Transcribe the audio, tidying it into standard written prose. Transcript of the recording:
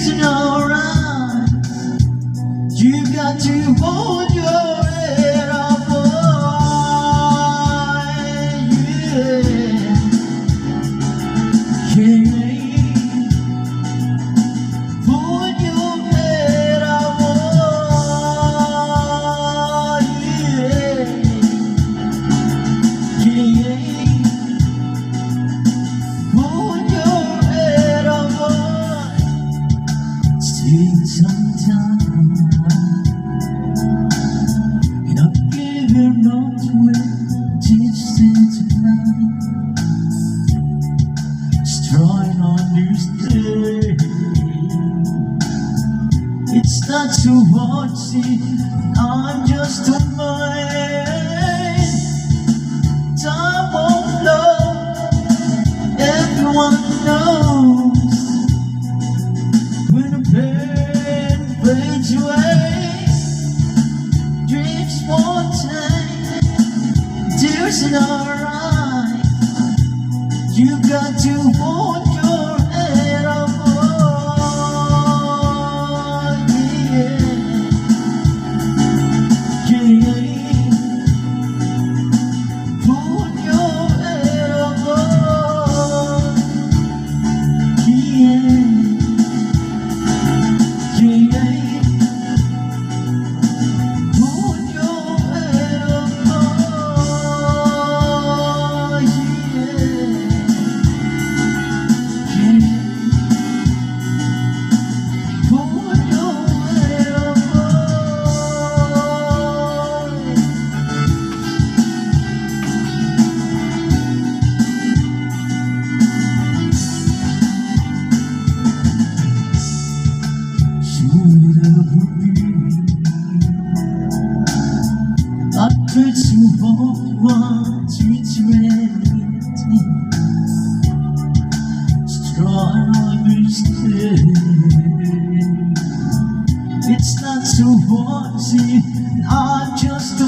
isn't alright. You got to hold your head up high. Yeah. Hold your head up high. Yeah. Hold your head up high. Take some time and I'll give you no twisted tonight. Just try and understand. It's not so hard, see, I'm just a man. Time won't flow, everyone knows. When a pain fades away, dreams won't change. Tears are alright. You got to hold your head up high. Hold your head up high. Hold your head up high. Hold your head up Should ever be, I tried so hard to treat you. Try to understand. It's not so hard, see, I'm just a